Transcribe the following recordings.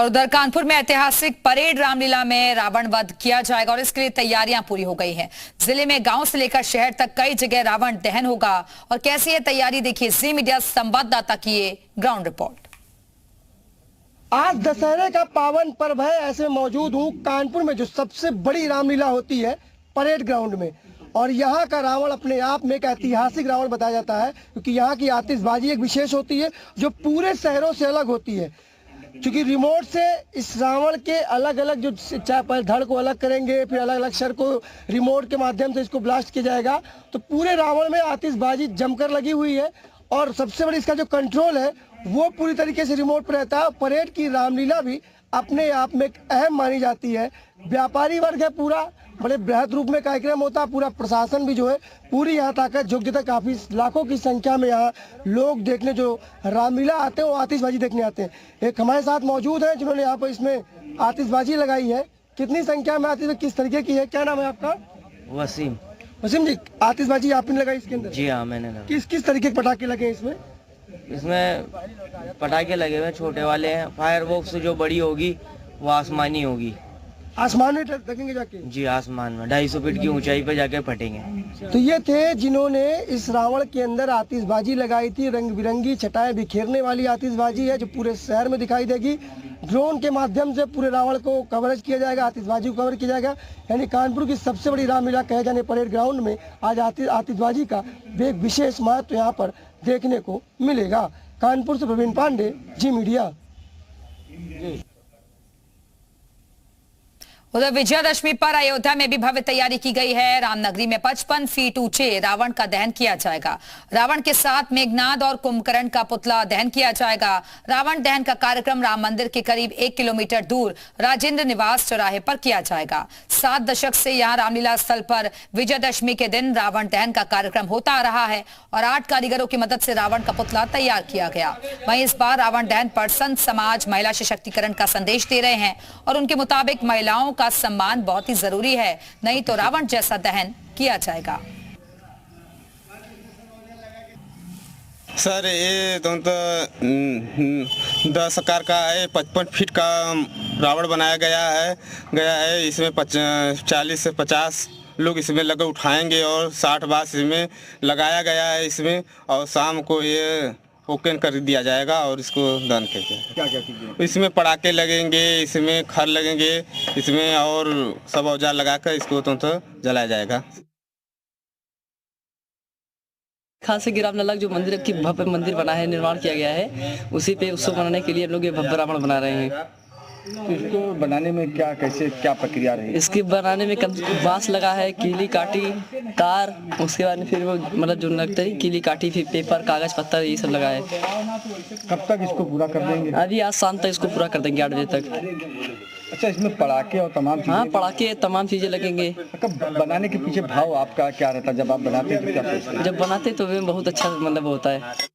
और उधर कानपुर में ऐतिहासिक परेड रामलीला में रावण वध किया जाएगा और इसके लिए तैयारियां पूरी हो गई हैं। जिले में गांव से लेकर शहर तक कई जगह रावण दहन होगा और कैसी है तैयारी, देखिए जी मीडिया संवाददाता की ये ग्राउंड रिपोर्ट। आज दशहरे का पावन पर्व है, ऐसे मौजूद हूँ कानपुर में जो सबसे बड़ी रामलीला होती है परेड ग्राउंड में। और यहाँ का रावण अपने आप में एक ऐतिहासिक रावण बताया जाता है, क्योंकि यहाँ की आतिशबाजी एक विशेष होती है जो पूरे शहरों से अलग होती है। क्योंकि रिमोट से इस रावण के अलग अलग जो चाहे पहले धड़ को अलग करेंगे, फिर अलग अलग शहर को रिमोट के माध्यम से इसको ब्लास्ट किया जाएगा, तो पूरे रावण में आतिशबाजी जमकर लगी हुई है। और सबसे बड़ी इसका जो कंट्रोल है वो पूरी तरीके से रिमोट पर रहता है। परेड की रामलीला भी अपने आप में अहम मानी जाती है। व्यापारी वर्ग है पूरा, बड़े बृहद रूप में कार्यक्रम होता है। पूरा प्रशासन भी जो है पूरी यहाँ ताकत झोंक देता है। काफी लाखों की संख्या में यहाँ लोग देखने जो रामलीला आते हैं वो आतिशबाजी देखने आते हैं। एक हमारे साथ मौजूद है जिन्होंने यहाँ पर इसमें आतिशबाजी लगाई है। कितनी संख्या में आतिशबाजी, किस तरीके की है, क्या नाम है आपका? वसीम। वसीम जी, आतिशबाजी आपने लगाई इसके अंदर? जी हाँ, मैंने लगाई। किस किस तरीके के पटाखे लगे इसमें? इसमें पटाखे लगे हुए छोटे वाले हैं। फायर बॉक्स जो बड़ी होगी वो आसमानी होगी। आसमान में लगेंगे जाके? जी, आसमान में 250 फीट की ऊंचाई पर जाके फटेंगे। तो ये थे जिन्होंने इस रावण के अंदर आतिशबाजी लगाई थी। रंग बिरंगी छटाएं बिखेरने वाली आतिशबाजी है जो पूरे शहर में दिखाई देगी। ड्रोन के माध्यम से पूरे रावण को कवरेज किया जाएगा, आतिशबाजी को कवर किया जाएगा। यानी कानपुर की सबसे बड़ी रामलीला कहे जाने परेड ग्राउंड में आज आतिशबाजी का एक विशेष महत्व यहाँ पर देखने को मिलेगा। कानपुर से प्रवीण पांडे, जी मीडिया। उधर विजयादशमी पर अयोध्या में भी भव्य तैयारी की गई है। रामनगरी में 55 फीट ऊंचे रावण का दहन किया जाएगा। रावण के साथ मेघनाद और कुंभकर्ण का पुतला दहन किया जाएगा। रावण दहन का कार्यक्रम राम मंदिर के करीब 1 किलोमीटर दूर राजेंद्र निवास चौराहे पर किया जाएगा। 7 दशक से यहाँ रामलीला स्थल पर विजयादशमी के दिन रावण दहन का कार्यक्रम होता आ रहा है और 8 कारीगरों की मदद से रावण का पुतला तैयार किया गया। वहीं इस बार रावण दहन पर संत समाज महिला सशक्तिकरण का संदेश दे रहे हैं और उनके मुताबिक महिलाओं का सम्मान बहुत ही जरूरी है, नहीं तो रावण जैसा दहन किया जाएगा। सर ये तो 10 आकार का है, 55 फीट का रावण बनाया गया है। इसमें 40 से 50 लोग इसमें लगे उठाएंगे और 60 बास इसमें लगाया गया है इसमें। और शाम को ये ओपन कर दिया जाएगा और इसको दान करके क्या कीजिए। इसमें पटाखे लगेंगे, इसमें खर लगेंगे, इसमें और सब औजार लगाकर इसको तो जलाया जाएगा। खास से रामलला जो मंदिर की भव्य मंदिर बना है, निर्माण किया गया है, उसी पे उत्सव मनाने के लिए लोग ये भव्य रावण बना रहे हैं। तो इसको बनाने में क्या प्रक्रिया रही? इसके बनाने में बांस लगा है, कीली काटी, तार, उसके बाद फिर वो मतलब जो लगता है कीली काटी, फिर पेपर, कागज पत्थर, ये सब लगा है। कब तक इसको पूरा कर देंगे? अभी आज शाम तक इसको पूरा कर देंगे, 8 बजे तक। अच्छा, इसमें पटाखे और तमाम चीजें? हाँ, पटाखे तमाम चीजें लगेंगे। बनाने के पीछे भाव आपका क्या रहता है? जब आप बनाते हैं तो क्या सोचते हैं? जब बनाते तो वे बहुत अच्छा मतलब होता है।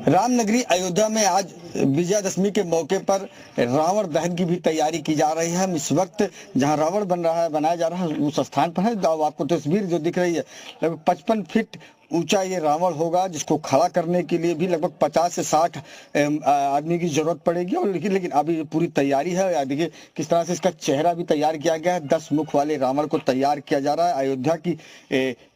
रामनगरी अयोध्या में आज विजयादशमी के मौके पर रावण दहन की भी तैयारी की जा रही है। हम इस वक्त जहां रावण बनाया जा रहा है उस स्थान पर है। आपको तस्वीर जो दिख रही है, लगभग 55 फीट ऊंचा ये रावण होगा, जिसको खड़ा करने के लिए भी लगभग 50 से 60 आदमी की जरूरत पड़ेगी। और लेकिन अभी पूरी तैयारी है। देखिए किस तरह से इसका चेहरा भी तैयार किया गया है। 10 मुख वाले रावण को तैयार किया जा रहा है। अयोध्या की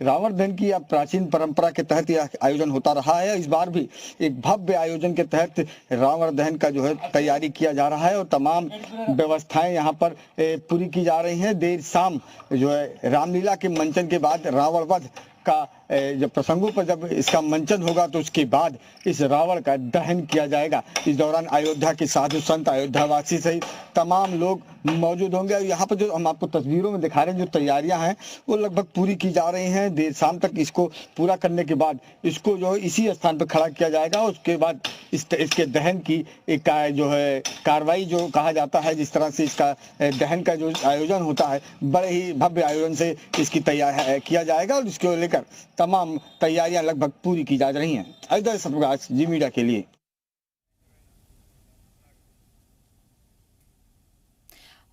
रावण दहन की प्राचीन परंपरा के तहत यह आयोजन होता रहा है। इस बार भी एक भव्य आयोजन के तहत रावण दहन का जो है तैयारी किया जा रहा है और तमाम व्यवस्थाएं यहाँ पर पूरी की जा रही हैं। देर शाम जो है रामलीला के मंचन के बाद रावण वध का जब प्रसंगों पर जब इसका मंचन होगा तो उसके बाद इस रावण का दहन किया जाएगा। इस दौरान अयोध्या के साधु संत, अयोध्यावासी सहित तमाम लोग मौजूद होंगे। और यहाँ पर जो हम आपको तस्वीरों में दिखा रहे हैं, जो तैयारियां हैं वो लगभग पूरी की जा रही हैं। देर शाम तक इसको पूरा करने के बाद इसको जो है इसी स्थान पर खड़ा किया जाएगा। उसके बाद इसके दहन की एक जो है कार्रवाई जो कहा जाता है, जिस तरह से इसका दहन का जो आयोजन होता है, बड़े ही भव्य आयोजन से इसकी तैयारी किया जाएगा और इसको लेकर तमाम तैयारियां लगभग पूरी की जा रही हैं। अयोध्या से प्रकाश, जी मीडिया के लिए।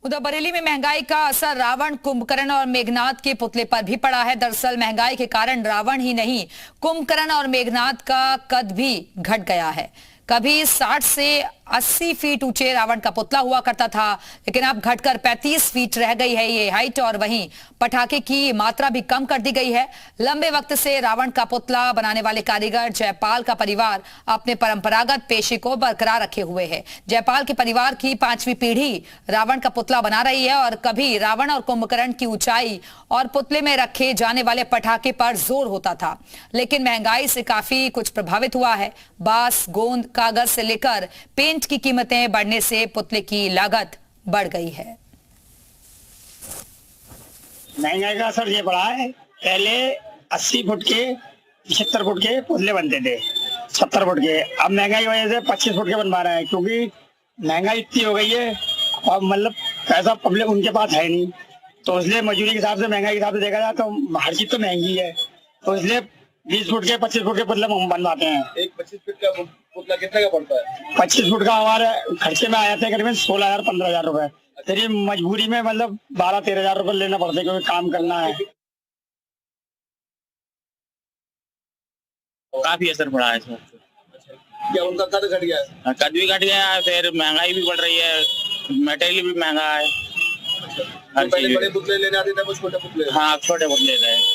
उधर बरेली में महंगाई का असर रावण, कुंभकर्ण और मेघनाद के पुतले पर भी पड़ा है। दरअसल महंगाई के कारण रावण ही नहीं, कुंभकर्ण और मेघनाद का कद भी घट गया है। कभी 60 से 80 फीट ऊंचे रावण का पुतला हुआ करता था, लेकिन अब घटकर 35 फीट रह गई है ये हाइट। और वहीं पटाखे की मात्रा भी कम कर दी गई है। लंबे वक्त से रावण का पुतला बनाने वाले कारीगर जयपाल का परिवार अपने परंपरागत पेशे को बरकरार रखे हुए है। जयपाल के परिवार की 5वीं पीढ़ी रावण का पुतला बना रही है और कभी रावण और कुंभकर्ण की ऊंचाई और पुतले में रखे जाने वाले पटाखे पर जोर होता था, लेकिन महंगाई से काफी कुछ प्रभावित हुआ है। बांस, गोंद, कागज से लेकर पेंट की कीमतें बढ़ने से पुतले की लागत बढ़ गई है। महंगाई का असर ये पड़ा है, पहले 80 फुट के 75 फुट के पुतले बनते थे, 70 फुट के। अब महंगाई की वजह से 25 फुट के बनवा रहे हैं, क्योंकि महंगाई इतनी हो गई है और मतलब पैसा पब्लिक उनके पास है नहीं, तो इसलिए मजदूरी के हिसाब से, महंगाई के हिसाब से देखा जाए तो हर चीज तो महंगी है, तो इसलिए 20 फुट के 25 फुट के पुतले बनवाते हैं। एक 25 फुट का पुतला कितने का पड़ता है? 25 फुट का हमारे खर्चे में आया था करीबन 16,000-15,000 रुपए। तेरी मजबूरी में मतलब 12-13,000 रुपए लेना पड़ता है, क्योंकि काम करना है। काफी असर पड़ा है इसमें। क्या उनका कद घट गया है? कद भी घट गया है, फिर महंगाई भी बढ़ रही है, मटेरियल भी महंगा है। तो पहले बड़े पुतले लेने आते थे, कुछ छोटे पुतले? हाँ, छोटे पुतले रहे।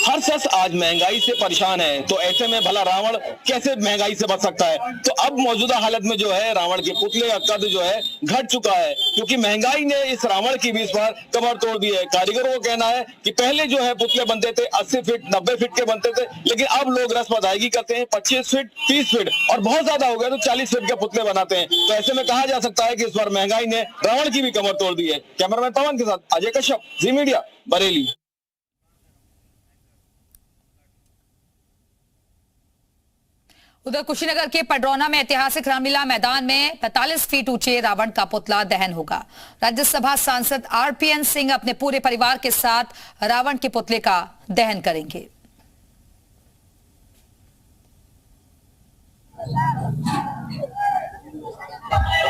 हर शख्स आज महंगाई से परेशान है, तो ऐसे में भला रावण कैसे महंगाई से बच सकता है? तो अब मौजूदा हालत में जो है रावण के पुतले का कद जो है घट चुका है, क्योंकि महंगाई ने इस रावण की भी इस बार कमर तोड़ दी है। कारीगरों को कहना है कि पहले जो है पुतले बनते थे 80 फीट 90 फीट के बनते थे, लेकिन अब लोग रस्म अदायगी करते हैं 25 फीट 30 फीट और बहुत ज्यादा हो गया तो 40 फीट के पुतले बनाते हैं। तो ऐसे में कहा जा सकता है कि इस बार महंगाई ने रावण की भी कमर तोड़ दी है। कैमरामैन पवन के साथ अजय कश्यप, जी मीडिया, बरेली। उधर कुशीनगर के पडरौना में ऐतिहासिक रामलीला मैदान में 45 फीट ऊंचे रावण का पुतला दहन होगा। राज्यसभा सांसद आरपीएन सिंह अपने पूरे परिवार के साथ रावण के पुतले का दहन करेंगे।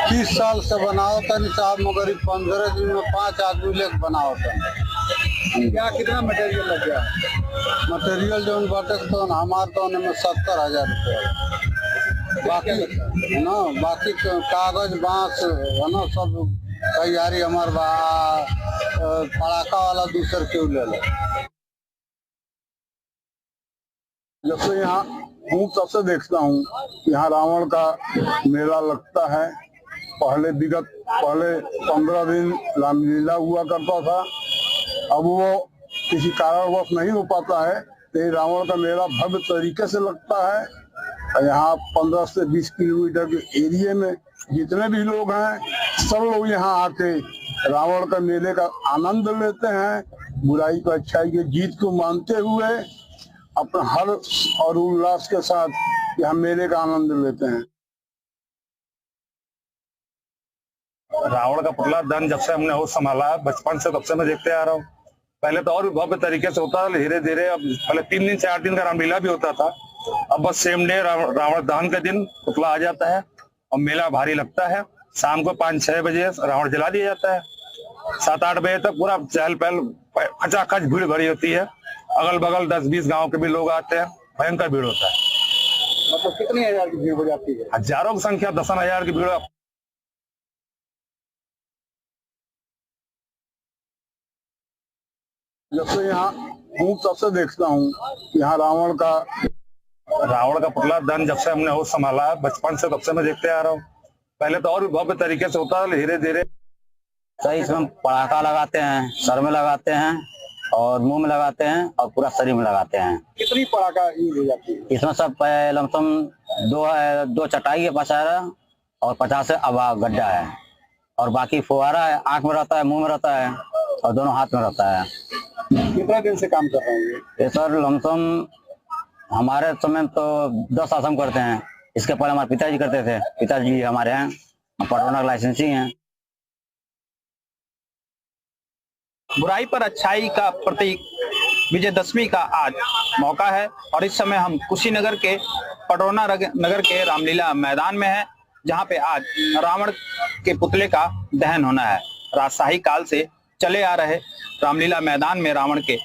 तीस साल से बनाओ तनी साहब, मगर 15 दिन में 5 आदमी लेकर बनाओ तनी। क्या कितना मटेरियल लग गया? मटेरियल जो बाटे तो हमारे तो में 70,000 रुपये, बाकी कागज बांस है ना, सब तैयारी हमारे पड़ाका वाला दूसर क्यों ले लो। जब से यहाँ हूँ तब से देखता हूँ, यहाँ रावण का मेला लगता है। पहले 15 दिन रामलीला हुआ करता था, अब वो किसी कारणवश नहीं हो पाता है, तो रावण का मेला भव्य तरीके से लगता है। यहाँ 15 से 20 किलोमीटर के एरिया में जितने भी लोग हैं, सब लोग यहाँ आके रावण का मेले का आनंद लेते हैं। बुराई को अच्छाई की जीत को मानते हुए अपना हर और उल्लास के साथ यहाँ मेले का आनंद लेते हैं। रावण का पुतला दहन जब से हमने होश संभाला है, बचपन से तब से मैं देखते आ रहा हूँ। पहले तो और भी भव्य तरीके से होता था, धीरे धीरे अब पहले 3 दिन से 8 दिन का रामलीला भी होता था, अब बस सेम डे रावण दहन के दिन पुतला आ जाता है और मेला भारी लगता है। शाम को 5-6 बजे रावण जला दिया जाता है, 7-8 बजे तक पूरा चहल पहल खचाखच भीड़ भरी होती है। अगल बगल 10-20 गांव के भी लोग आते हैं, भयंकर भीड़ होता है। मतलब कितनी हजार की भीड़ हो जाती है? हजारों की संख्या, 10,000 की भीड़। जब से यहाँ हूँ तब से देखता हूँ, यहाँ रावण का पुतला दहन जब से हमने होश संभाला है, बचपन से तब से मैं देखते आ रहा हूँ। पहले तो और भी भव्य तरीके से होता था, धीरे धीरे। सही, इसमें पटाखा लगाते हैं, सर में लगाते हैं और मुंह में लगाते हैं और पूरा शरीर में लगाते हैं। कितनी पटाखा यूज हो जाती है? इसमें सब लमसम 2 चटाई है, पसारा और 50 अबा गड्ढा है, और बाकी फुहारा है, आंख में रहता है, मुंह में रहता है और दोनों हाथ में रहता है। कितना दिन से काम कर रहे हैं ये सर? लमसम हमारे समय तो 10 साल हम करते हैं। इसके पहले हमारे पिताजी करते थे, पिताजी हमारे हैं पटौना लाइसेंसी हैं। बुराई पर अच्छाई का प्रतीक विजयदशमी का आज मौका है और इस समय हम कुशीनगर के पटौना नगर के रामलीला मैदान में हैं, जहां पे आज रावण के पुतले का दहन होना है। राजशाही काल से चले आ रहे रामलीला मैदान में रावण के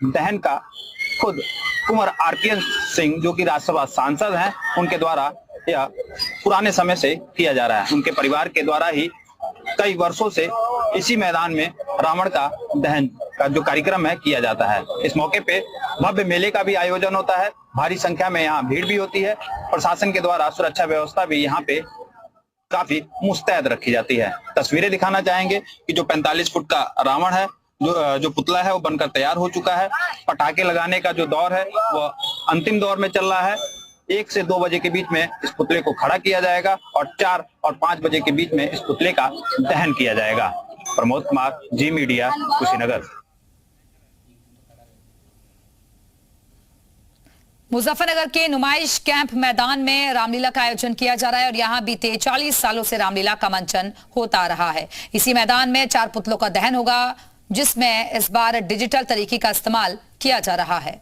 दहन का खुद कुंवर आरपीएन सिंह जो कि राज्यसभा सांसद हैं, उनके द्वारा यह पुराने समय से किया जा रहा है। उनके परिवार के द्वारा ही कई वर्षों से इसी मैदान में रावण का दहन का जो कार्यक्रम है किया जाता है। इस मौके पे भव्य मेले का भी आयोजन होता है, भारी संख्या में यहाँ भीड़ भी होती है। प्रशासन के द्वारा सुरक्षा व्यवस्था भी यहाँ पे काफी मुस्तैद रखी जाती है। तस्वीरें दिखाना चाहेंगे कि जो 45 फुट का रावण है, जो पुतला है वो बनकर तैयार हो चुका है। पटाखे लगाने का जो दौर है वो अंतिम दौर में चल रहा है। 1 से 2 बजे के बीच में इस पुतले को खड़ा किया जाएगा और 4 और 5 बजे के बीच में इस पुतले का दहन किया जाएगा। प्रमोद कुमार, जी मीडिया, कुशीनगर। मुजफ्फरनगर के नुमाइश कैंप मैदान में रामलीला का आयोजन किया जा रहा है और यहां बीते 40 सालों से रामलीला का मंचन होता रहा है। इसी मैदान में 4 पुतलों का दहन होगा, जिसमें इस बार डिजिटल तरीके का इस्तेमाल किया जा रहा है।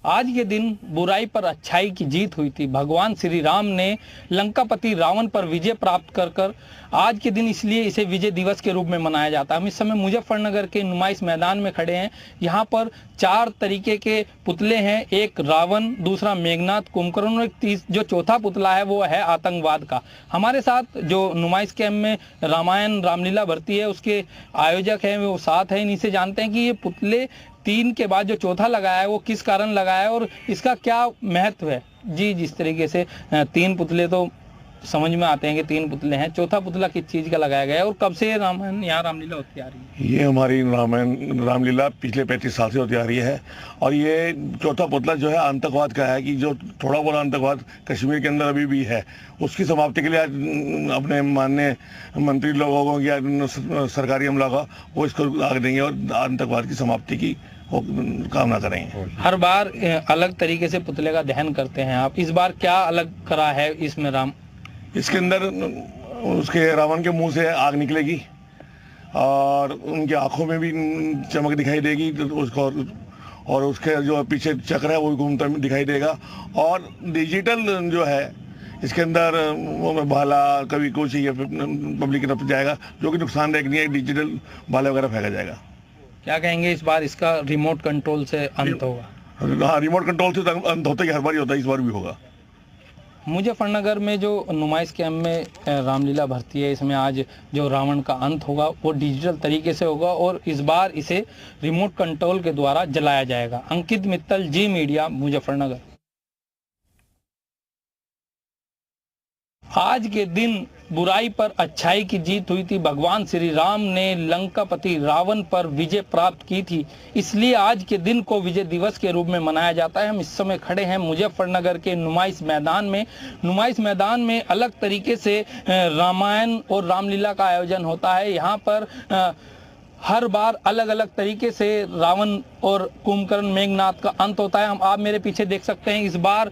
आज के दिन बुराई पर अच्छाई की जीत हुई थी। भगवान श्री राम ने लंकापति रावण पर विजय प्राप्त कर आज के दिन इसलिए इसे विजय दिवस के रूप में मनाया जाता है। हम इस समय मुजफ्फरनगर के नुमाइश मैदान में खड़े हैं। यहाँ पर 4 तरीके के पुतले हैं, एक रावण, दूसरा मेघनाथ, कुंभकर्ण और जो चौथा पुतला है वो है आतंकवाद का। हमारे साथ जो नुमाइश कैंप में रामायण रामलीला भरती है उसके आयोजक हैं, वो साथ हैं। इन्हीं से जानते हैं कि ये पुतले 3 के बाद जो चौथा लगाया है वो किस कारण लगाया है और इसका क्या महत्व है। जी, जिस तरीके से 3 पुतले तो समझ में आते हैं कि 3 पुतले हैं, चौथा पुतला किस चीज का लगाया गया है और कब से रामायण यहाँ रामलीला होती आ रही है? ये हमारी रामलीला पिछले 35 साल से होती आ रही है और ये चौथा पुतला जो है आतंकवाद का है कि जो थोड़ा बहुत आतंकवाद कश्मीर के अंदर अभी भी है, उसकी समाप्ति के लिए आज अपने माननीय मंत्री लोगों को या सरकारी अमला का वो इसको आगे देंगे और आतंकवाद की समाप्ति की कामना करेंगे। हर बार अलग तरीके से पुतले का दहन करते हैं आप, इस बार क्या अलग करा है इसमें? इसके अंदर उसके रावण के मुंह से आग निकलेगी और उनकी आंखों में भी चमक दिखाई देगी उसको, और उसके जो पीछे चक्र है वो घूमता दिखाई देगा। और डिजिटल जो है इसके अंदर वो भाला कभी कुछ या पब्लिक की तरफ जाएगा जो कि नुकसानदायक नहीं है। डिजिटल भाला वगैरह फेंका जाएगा। क्या कहेंगे इस बार इसका रिमोट कंट्रोल से अंत होगा? हाँ, रिमोट कंट्रोल से अंत होता है, हर बार ही होता है, इस बार भी होगा। मुजफ्फरनगर में जो नुमाइश कैंप में रामलीला भरती है, इसमें आज जो रावण का अंत होगा वो डिजिटल तरीके से होगा और इस बार इसे रिमोट कंट्रोल के द्वारा जलाया जाएगा। अंकित मित्तल, जी मीडिया, मुजफ्फरनगर। आज के दिन बुराई पर अच्छाई की जीत हुई थी। भगवान श्री राम ने लंकापति रावण पर विजय प्राप्त की थी, इसलिए आज के दिन को विजय दिवस के रूप में मनाया जाता है। हम इस समय खड़े हैं मुजफ्फरनगर के नुमाइश मैदान में। नुमाइश मैदान में अलग तरीके से रामायण और रामलीला का आयोजन होता है। यहाँ पर हर बार अलग अलग तरीके से रावण और कुंभकर्ण मेघनाथ का अंत होता है। आप मेरे पीछे देख सकते हैं, इस बार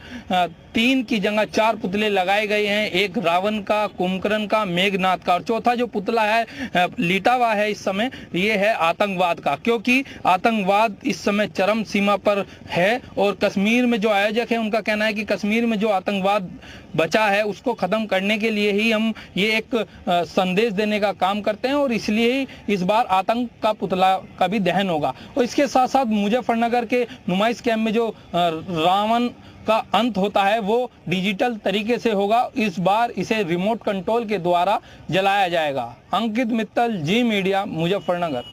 3 की जगह 4 पुतले लगाए गए हैं, एक रावण का, कुंभकर्ण का, मेघनाथ का और चौथा जो पुतला है लिटा हुआ है इस समय, ये है आतंकवाद का, क्योंकि आतंकवाद इस समय चरम सीमा पर है और कश्मीर में जो आयोजक है उनका कहना है कि कश्मीर में जो आतंकवाद बचा है उसको खत्म करने के लिए ही हम ये एक संदेश देने का काम करते हैं और इसलिए ही इस बार आतंक का पुतला का भी दहन होगा। और इसके साथ साथ मुजफ्फरनगर के नुमाइश कैंप में जो रावण का अंत होता है वो डिजिटल तरीके से होगा। इस बार इसे रिमोट कंट्रोल के द्वारा जलाया जाएगा। अंकित मित्तल, जी मीडिया, मुजफ्फरनगर।